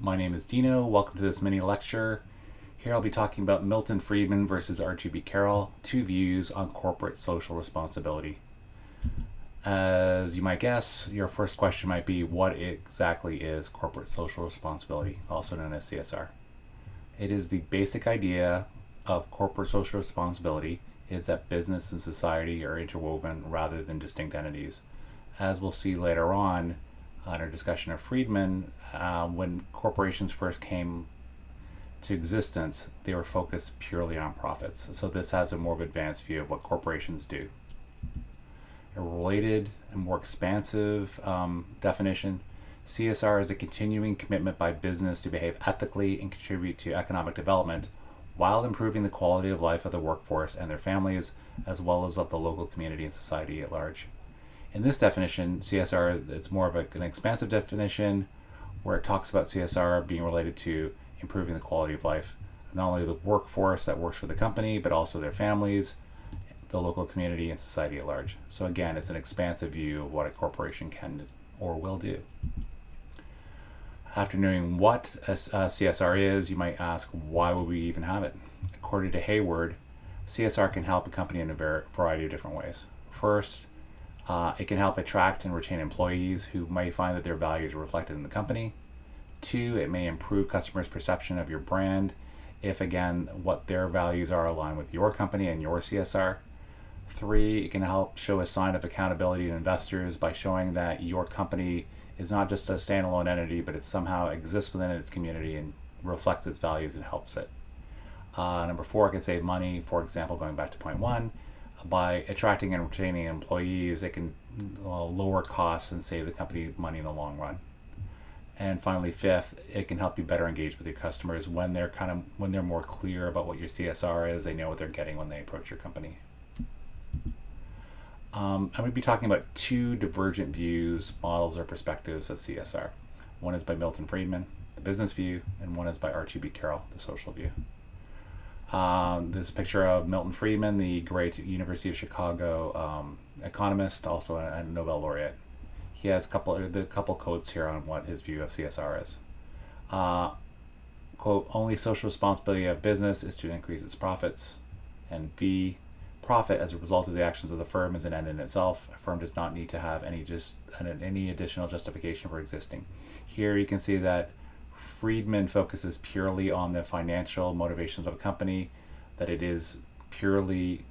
My name is Dino. Welcome to this mini lecture. Here I'll be talking about Milton Friedman versus Archie B. Carroll, two views on corporate social responsibility. As you might guess, your first question might be, what exactly is corporate social responsibility, also known as CSR? It is the basic idea of corporate social responsibility is that business and society are interwoven rather than distinct entities. As we'll see later on in our discussion of Friedman, when corporations first came to existence, they were focused purely on profits. So this has a more advanced view of what corporations do. A related and more expansive definition, CSR is a continuing commitment by business to behave ethically and contribute to economic development while improving the quality of life of the workforce and their families, as well as of the local community and society at large. In this definition, CSR, it's more of an expansive definition where it talks about CSR being related to improving the quality of life, not only the workforce that works for the company, but also their families, the local community, and society at large. So again, it's an expansive view of what a corporation can or will do. After knowing what a CSR is, you might ask, why would we even have it? According to Hayward, CSR can help a company in a variety of different ways. First, it can help attract and retain employees who may find that their values are reflected in the company. Two, it may improve customers' perception of your brand if, again, what their values are aligned with your company and your CSR. Three, it can help show a sign of accountability to investors by showing that your company is not just a standalone entity, but it somehow exists within its community and reflects its values and helps it. Number four, it can save money. For example, going back to point one, by attracting and retaining employees, it can lower costs and save the company money in the long run. And finally, fifth, it can help you better engage with your customers when they're more clear about what your CSR is. They know what they're getting when they approach your company. I'm going to be talking about two divergent views, models, or perspectives of CSR. One is by Milton Friedman, the business view, and one is by Archie B. Carroll, the social view. This is a picture of Milton Friedman, the great University of Chicago economist, also a Nobel laureate. He has a couple quotes here on what his view of CSR is. Quote, only social responsibility of business is to increase its profits. And B, profit as a result of the actions of the firm is an end in itself. A firm does not need to have any additional justification for existing. Here you can see that Friedman focuses purely on the financial motivations of a company, that it is purely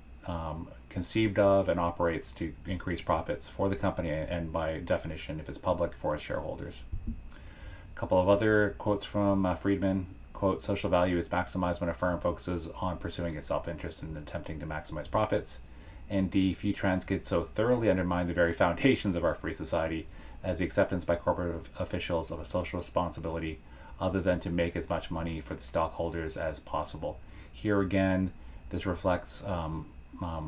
conceived of and operates to increase profits for the company, and by definition, if it's public, for its shareholders. A couple of other quotes from Friedman. Quote, social value is maximized when a firm focuses on pursuing its self-interest and attempting to maximize profits. And D, few trends could so thoroughly undermine the very foundations of our free society as the acceptance by corporate officials of a social responsibility other than to make as much money for the stockholders as possible. Here again, this reflects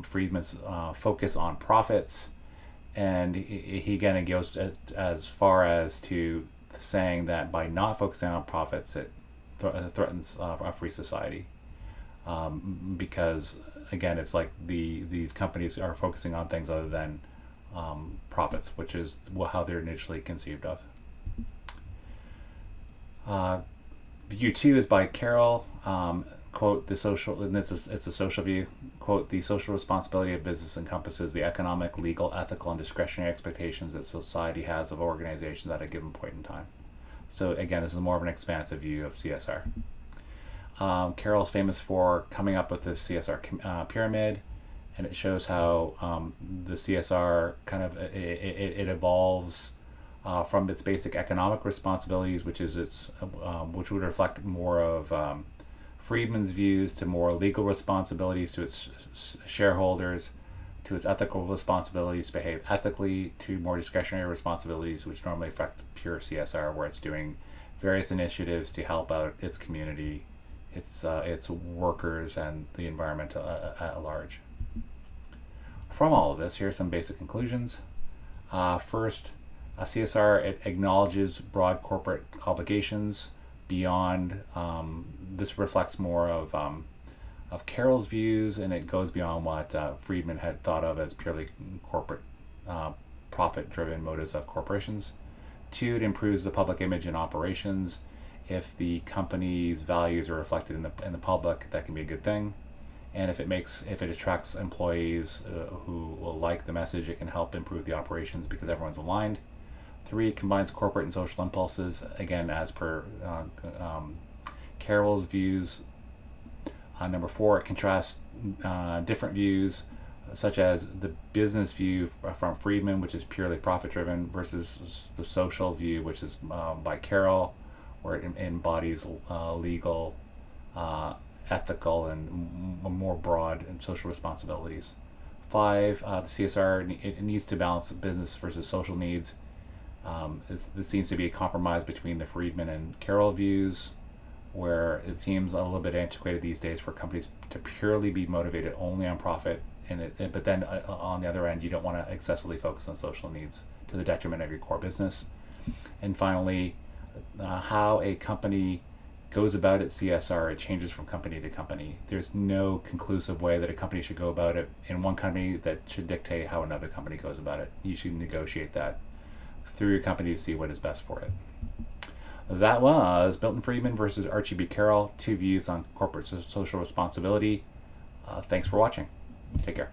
Friedman's focus on profits, and he again goes as far as to saying that by not focusing on profits, it threatens a free society, because again, it's like these companies are focusing on things other than profits, which is how they're initially conceived of. View two is by Carroll. Quote, it's a social view. Quote, the social responsibility of business encompasses the economic, legal, ethical, and discretionary expectations that society has of organizations at a given point in time. So again, this is more of an expansive view of CSR. Carroll's famous for coming up with this Csr Pyramid, and it shows how the CSR kind of it evolves from its basic economic responsibilities, which would reflect more of Friedman's views, to more legal responsibilities to its shareholders, to its ethical responsibilities to behave ethically, to more discretionary responsibilities, which normally affect pure CSR, where it's doing various initiatives to help out its community, its workers, and the environment at large. From all of this, here are some basic conclusions. First, CSR, it acknowledges broad corporate obligations beyond. This reflects more of Carroll's views, and it goes beyond what Friedman had thought of as purely corporate profit-driven motives of corporations. Two, it improves the public image and operations If the company's values are reflected in the public, that can be a good thing. And if it attracts employees who will like the message, it can help improve the operations because everyone's aligned. 3, it combines corporate and social impulses, again, as per Carroll's views. Number 4, it contrasts different views, such as the business view from Friedman, which is purely profit-driven, versus the social view, which is by Carroll, where it embodies legal, ethical, and more broad and social responsibilities. 5, the CSR, it needs to balance business versus social needs. This seems to be a compromise between the Friedman and Carroll views, where it seems a little bit antiquated these days for companies to purely be motivated only on profit, but then on the other end, you don't want to excessively focus on social needs to the detriment of your core business. And finally, how a company goes about its CSR, it changes from company to company. There's no conclusive way that a company should go about it in one company that should dictate how another company goes about it. You should negotiate that through your company to see what is best for it. That was Milton Friedman versus Archie B. Carroll, 2 views on corporate social responsibility. Thanks for watching. Take care.